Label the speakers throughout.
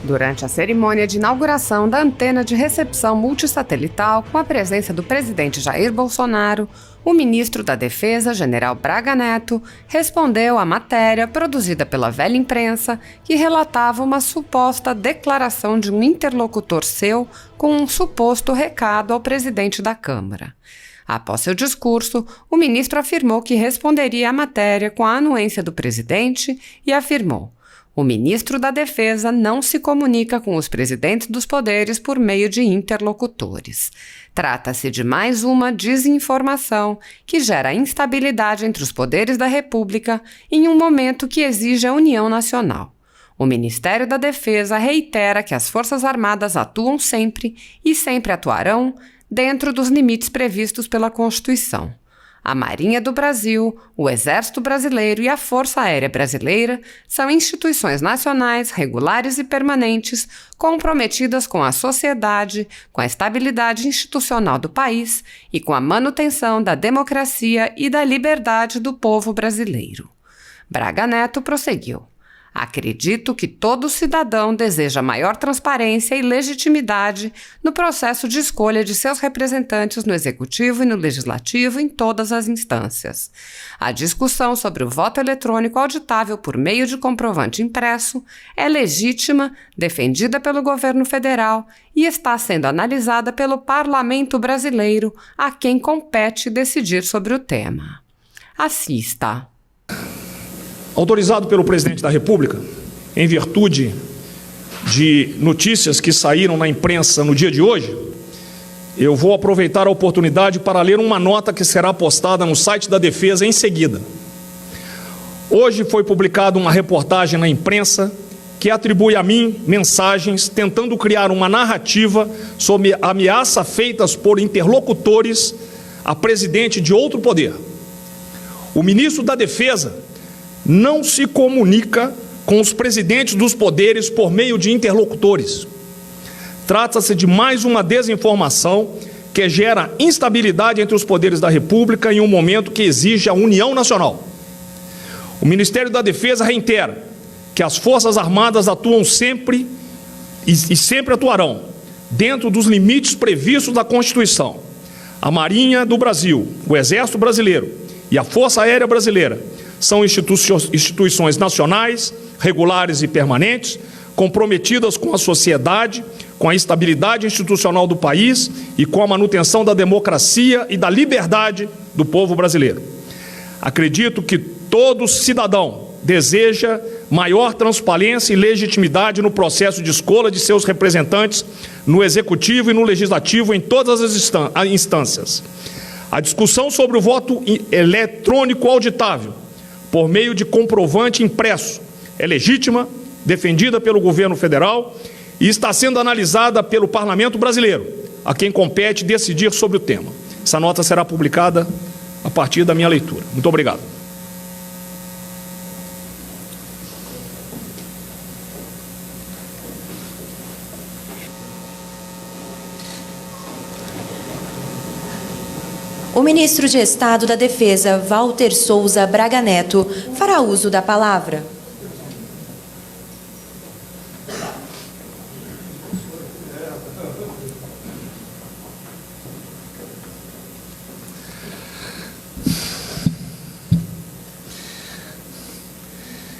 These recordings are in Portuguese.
Speaker 1: Durante a cerimônia de inauguração da antena de recepção multissatelital, com a presença do presidente Jair Bolsonaro, o ministro da Defesa, general Braga Neto, respondeu à matéria produzida pela velha imprensa que relatava uma suposta declaração de um interlocutor seu com um suposto recado ao presidente da Câmara. Após seu discurso, o ministro afirmou que responderia à matéria com a anuência do presidente e afirmou: o ministro da Defesa não se comunica com os presidentes dos poderes por meio de interlocutores. Trata-se de mais uma desinformação que gera instabilidade entre os poderes da República em um momento que exige a união nacional. O Ministério da Defesa reitera que as Forças Armadas atuam sempre e sempre atuarão dentro dos limites previstos pela Constituição. A Marinha do Brasil, o Exército Brasileiro e a Força Aérea Brasileira são instituições nacionais regulares e permanentes comprometidas com a sociedade, com a estabilidade institucional do país e com a manutenção da democracia e da liberdade do povo brasileiro. Braga Neto prosseguiu: acredito que todo cidadão deseja maior transparência e legitimidade no processo de escolha de seus representantes no Executivo e no Legislativo em todas as instâncias. A discussão sobre o voto eletrônico auditável por meio de comprovante impresso é legítima, defendida pelo governo federal e está sendo analisada pelo Parlamento brasileiro, a quem compete decidir sobre o tema. Assista.
Speaker 2: Autorizado pelo presidente da República, em virtude de notícias que saíram na imprensa no dia de hoje, eu vou aproveitar a oportunidade para ler uma nota que será postada no site da Defesa em seguida. Hoje foi publicada uma reportagem na imprensa que atribui a mim mensagens tentando criar uma narrativa sobre ameaças feitas por interlocutores a presidente de outro poder. O ministro da Defesa não se comunica com os presidentes dos poderes por meio de interlocutores. Trata-se de mais uma desinformação que gera instabilidade entre os poderes da República em um momento que exige a união nacional. O Ministério da Defesa reitera que as Forças Armadas atuam sempre e sempre atuarão dentro dos limites previstos da Constituição. A Marinha do Brasil, o Exército Brasileiro e a Força Aérea Brasileira são instituições nacionais, regulares e permanentes, comprometidas com a sociedade, com a estabilidade institucional do país e com a manutenção da democracia e da liberdade do povo brasileiro. Acredito que todo cidadão deseja maior transparência e legitimidade no processo de escolha de seus representantes no Executivo e no Legislativo em todas as instâncias. A discussão sobre o voto eletrônico auditável por meio de comprovante impresso é legítima, defendida pelo governo federal e está sendo analisada pelo Parlamento brasileiro, a quem compete decidir sobre o tema. Essa nota será publicada a partir da minha leitura. Muito obrigado.
Speaker 3: O ministro de Estado da Defesa, Walter Souza Braga Neto, fará uso da palavra.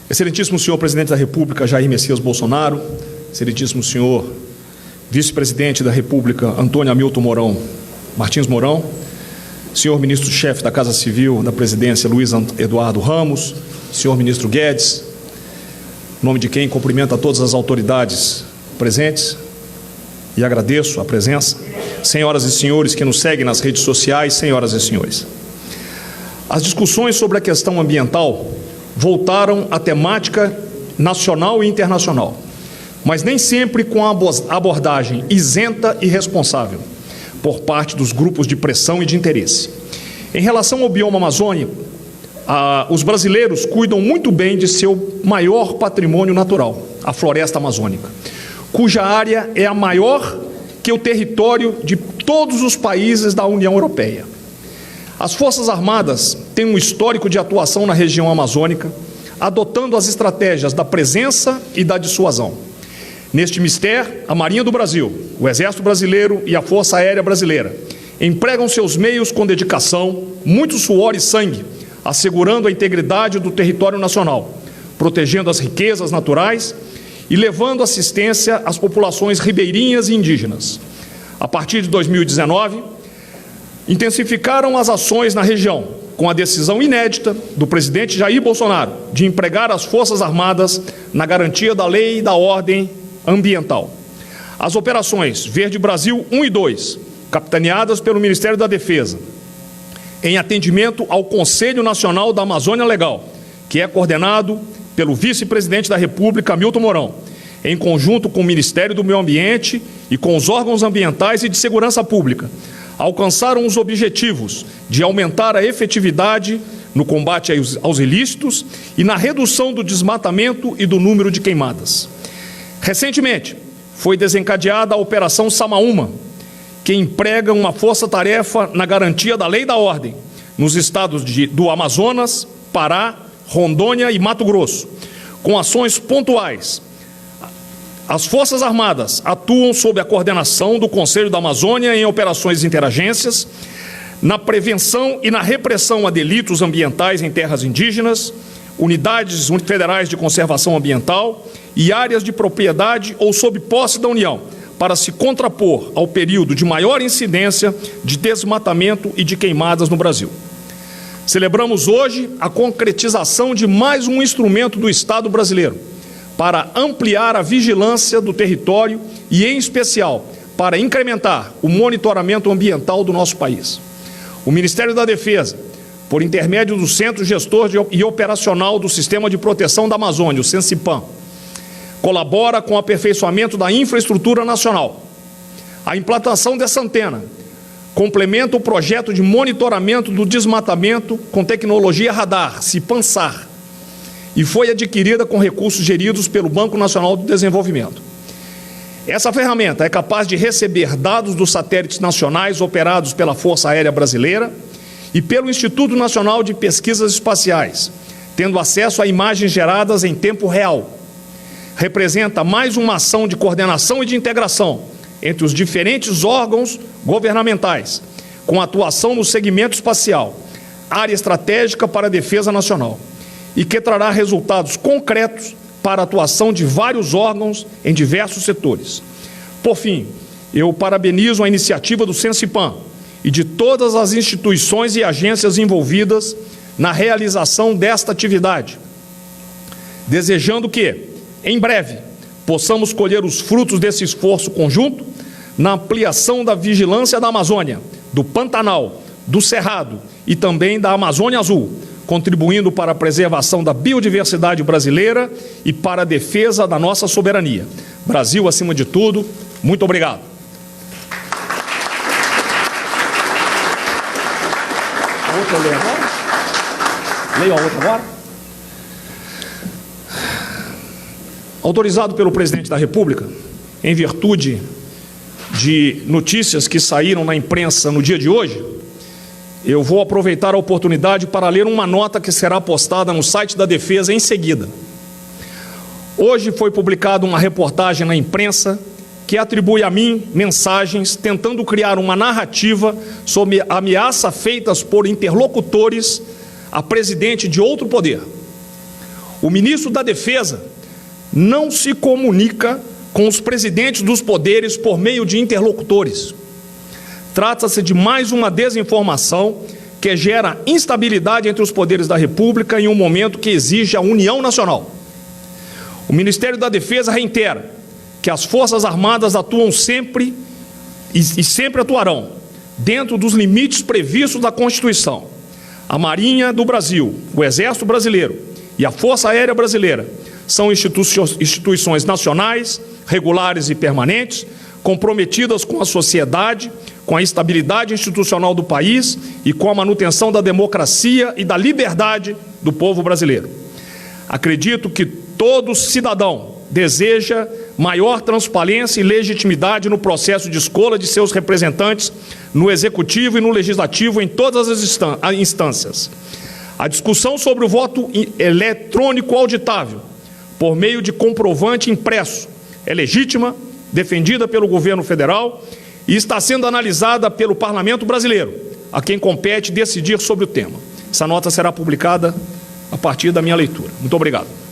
Speaker 2: Excelentíssimo senhor presidente da República, Jair Messias Bolsonaro, excelentíssimo senhor vice-presidente da República, Antônio Hamilton Martins Mourão, senhor ministro-chefe da Casa Civil da Presidência, Luiz Eduardo Ramos, senhor ministro Guedes, em nome de quem cumprimento a todas as autoridades presentes e agradeço a presença, senhoras e senhores que nos seguem nas redes sociais, senhoras e senhores. As discussões sobre a questão ambiental voltaram à temática nacional e internacional, mas nem sempre com a abordagem isenta e responsável por parte dos grupos de pressão e de interesse. Em relação ao bioma amazônico, os brasileiros cuidam muito bem de seu maior patrimônio natural, a floresta amazônica, cuja área é a maior que o território de todos os países da União Europeia. As Forças Armadas têm um histórico de atuação na região amazônica, adotando as estratégias da presença e da dissuasão. Neste mistério, a Marinha do Brasil, o Exército Brasileiro e a Força Aérea Brasileira empregam seus meios com dedicação, muito suor e sangue, assegurando a integridade do território nacional, protegendo as riquezas naturais e levando assistência às populações ribeirinhas e indígenas. A partir de 2019, intensificaram as ações na região, com a decisão inédita do presidente Jair Bolsonaro de empregar as Forças Armadas na garantia da lei e da ordem ambiental. As operações Verde Brasil 1 e 2, capitaneadas pelo Ministério da Defesa, em atendimento ao Conselho Nacional da Amazônia Legal, que é coordenado pelo vice-presidente da República, Hamilton Mourão, em conjunto com o Ministério do Meio Ambiente e com os órgãos ambientais e de segurança pública, alcançaram os objetivos de aumentar a efetividade no combate aos ilícitos e na redução do desmatamento e do número de queimadas. Recentemente, foi desencadeada a Operação Samaúma, que emprega uma força-tarefa na garantia da lei e da ordem, nos estados do Amazonas, Pará, Rondônia e Mato Grosso, com ações pontuais. As Forças Armadas atuam sob a coordenação do Conselho da Amazônia em operações interagências, na prevenção e na repressão a delitos ambientais em terras indígenas, unidades federais de conservação ambiental e áreas de propriedade ou sob posse da União, para se contrapor ao período de maior incidência de desmatamento e de queimadas no Brasil. Celebramos hoje a concretização de mais um instrumento do Estado brasileiro para ampliar a vigilância do território e, em especial, para incrementar o monitoramento ambiental do nosso país. O Ministério da Defesa, por intermédio do Centro Gestor e Operacional do Sistema de Proteção da Amazônia, o CENSIPAM, colabora com o aperfeiçoamento da infraestrutura nacional. A implantação dessa antena complementa o projeto de monitoramento do desmatamento com tecnologia radar, CIPANSAR, e foi adquirida com recursos geridos pelo Banco Nacional do Desenvolvimento. Essa ferramenta é capaz de receber dados dos satélites nacionais operados pela Força Aérea Brasileira e pelo Instituto Nacional de Pesquisas Espaciais, tendo acesso a imagens geradas em tempo real. Representa mais uma ação de coordenação e de integração entre os diferentes órgãos governamentais, com atuação no segmento espacial, área estratégica para a defesa nacional, e que trará resultados concretos para a atuação de vários órgãos em diversos setores. Por fim, eu parabenizo a iniciativa do CENSIPAM e de todas as instituições e agências envolvidas na realização desta atividade, desejando que, em breve, possamos colher os frutos desse esforço conjunto na ampliação da vigilância da Amazônia, do Pantanal, do Cerrado e também da Amazônia Azul, contribuindo para a preservação da biodiversidade brasileira e para a defesa da nossa soberania. Brasil acima de tudo. Muito obrigado. A outra eu leio agora? Leio a outra agora? Autorizado pelo presidente da República, em virtude de notícias que saíram na imprensa no dia de hoje, eu vou aproveitar a oportunidade para ler uma nota que será postada no site da Defesa em seguida. Hoje foi publicada uma reportagem na imprensa que atribui a mim mensagens tentando criar uma narrativa sobre ameaças feitas por interlocutores a presidente de outro poder. O ministro da Defesa não se comunica com os presidentes dos poderes por meio de interlocutores. Trata-se de mais uma desinformação que gera instabilidade entre os poderes da República em um momento que exige a união nacional. O Ministério da Defesa reitera que as Forças Armadas atuam sempre e sempre atuarão dentro dos limites previstos da Constituição. A Marinha do Brasil, o Exército Brasileiro e a Força Aérea Brasileira são instituições nacionais, regulares e permanentes, comprometidas com a sociedade, com a estabilidade institucional do país e com a manutenção da democracia e da liberdade do povo brasileiro. Acredito que todo cidadão deseja maior transparência e legitimidade no processo de escolha de seus representantes no Executivo e no Legislativo em todas as instâncias. A discussão sobre o voto eletrônico auditável, por meio de comprovante impresso, é legítima, defendida pelo governo federal e está sendo analisada pelo Parlamento brasileiro, a quem compete decidir sobre o tema. Essa nota será publicada a partir da minha leitura. Muito obrigado.